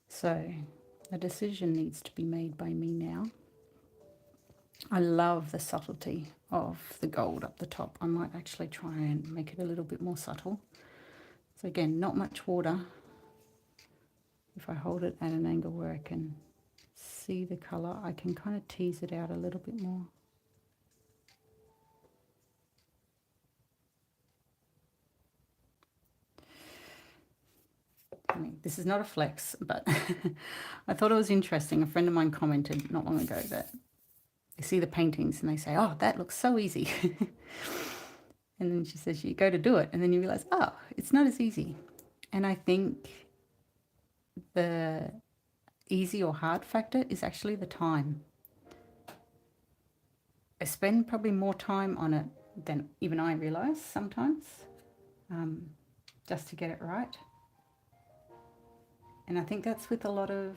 So a decision needs to be made by me now. I love the subtlety of the gold up the top. I might actually try and make it a little bit more subtle. So again, not much water. If I hold it at an angle where I can see the colour, I can kind of tease it out a little bit more. I mean, this is not a flex, but I thought it was interesting. A friend of mine commented not long ago that they see the paintings and they say, oh, that looks so easy. And then she says, you go to do it and then you realize, oh, it's not as easy. And I think the easy or hard factor is actually the time. I spend probably more time on it than even I realize sometimes, just to get it right. And I think that's with a lot of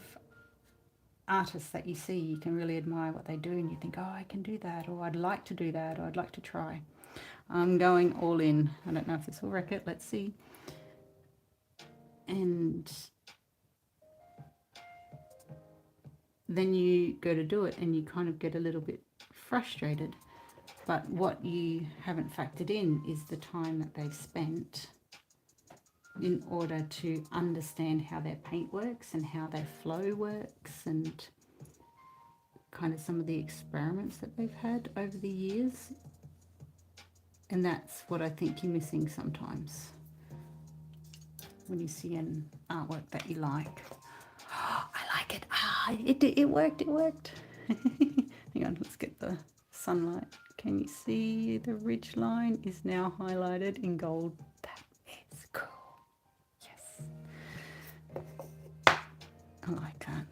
artists that you see. You can really admire what they do and you think, oh, I can do that, or I'd like to do that, or I'd like to try. I'm going all in. I don't know if this will wreck it. Let's see. And then you go to do it and you kind of get a little bit frustrated. But what you haven't factored in is the time that they've spent in order to understand how their paint works and how their flow works, and kind of some of the experiments that they've had over the years. And that's what I think you're missing sometimes when you see an artwork that you like. Oh, I like it. It worked. Hang on, let's get the sunlight. Can you see the ridge line is now highlighted in gold? That is cool. Yes. I like that.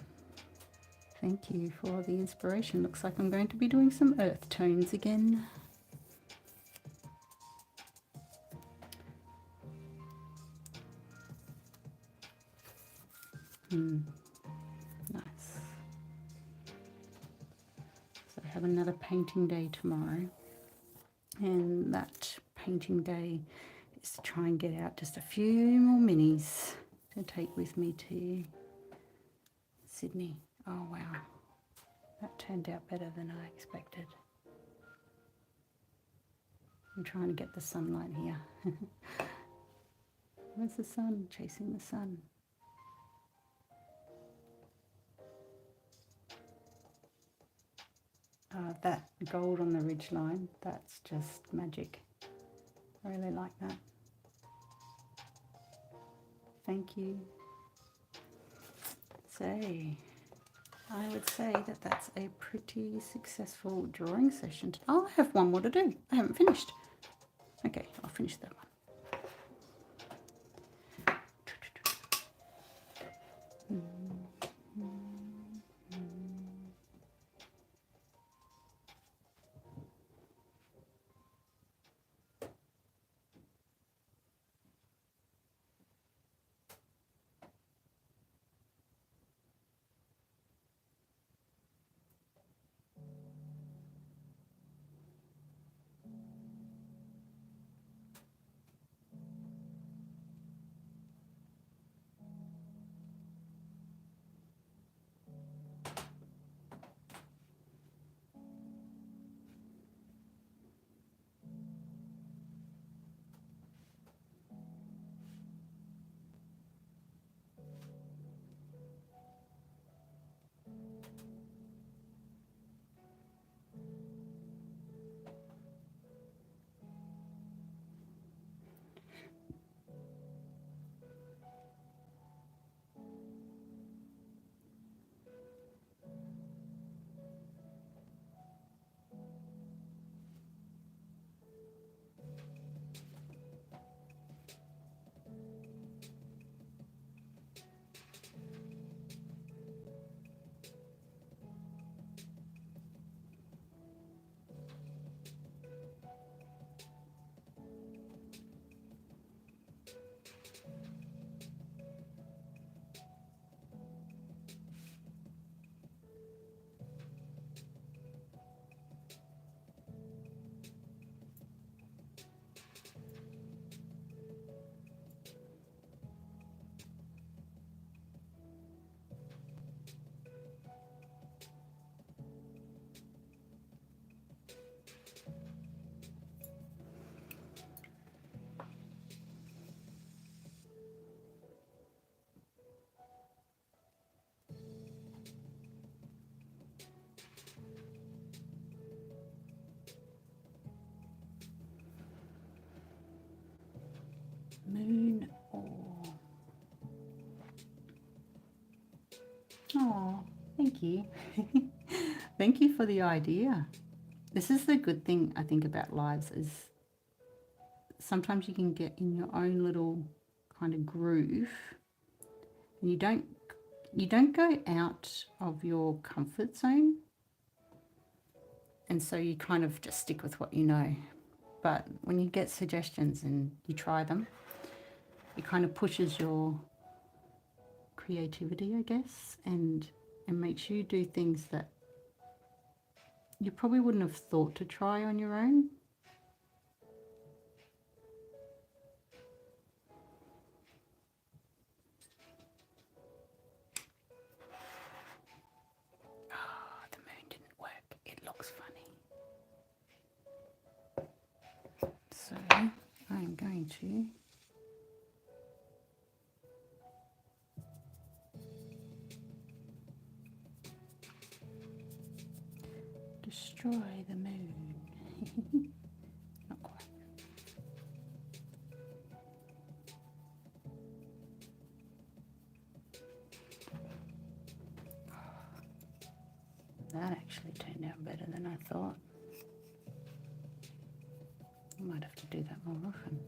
Thank you for the inspiration. Looks like I'm going to be doing some earth tones again. Nice. So I have another painting day tomorrow, and that painting day is to try and get out just a few more minis to take with me to Sydney. Oh wow, that turned out better than I expected. I'm trying to get the sunlight here. Where's the sun? Chasing the sun. That gold on the ridge line, that's just magic. I really like that. Thank you. So I would say that that's a pretty successful drawing session. Oh, I have one more to do. I haven't finished. Okay, I'll finish that one. moon or... Oh, thank you. Thank you for the idea. This is the good thing I think about lives, is sometimes you can get in your own little kind of groove and you don't go out of your comfort zone, and so you kind of just stick with what you know. But when you get suggestions and you try them, it kind of pushes your creativity, I guess, and makes you do things that you probably wouldn't have thought to try on your own. Oh, the moon didn't work. It looks funny. So I'm going to destroy the moon. Not quite. That actually turned out better than I thought. I might have to do that more often.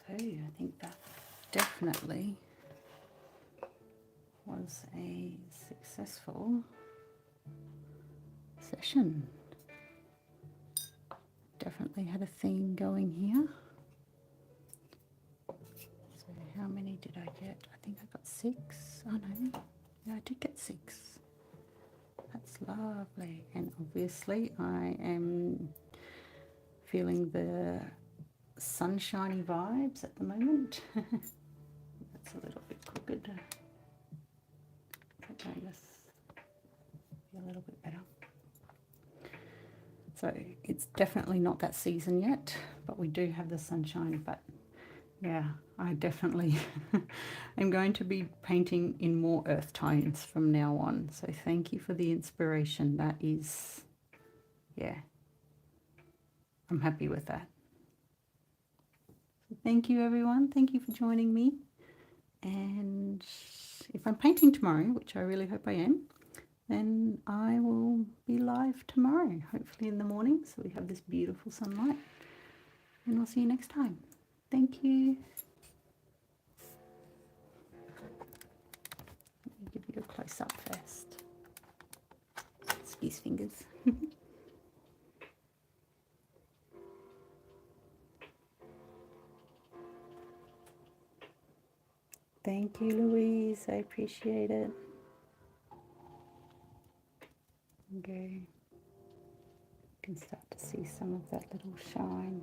So I think that definitely was a successful session. Definitely had a theme going here. So how many did I get? I think I got 6. Oh no, yeah, I did get 6. That's lovely. And obviously I am feeling the sunshiny vibes at the moment. That's a little bit crooked. Okay, this be a little bit better. So it's definitely not that season yet, but we do have the sunshine. But yeah, I definitely am going to be painting in more earth tones from now on. So thank you for the inspiration. That is, yeah, I'm happy with that. So thank you, everyone. Thank you for joining me. And if I'm painting tomorrow, which I really hope I am, then I will be live tomorrow, hopefully in the morning, so we have this beautiful sunlight. And we'll see you next time. Thank you. Let me give you a close-up first. Excuse fingers. Thank you, Louise. I appreciate it. Okay. You can start to see some of that little shine.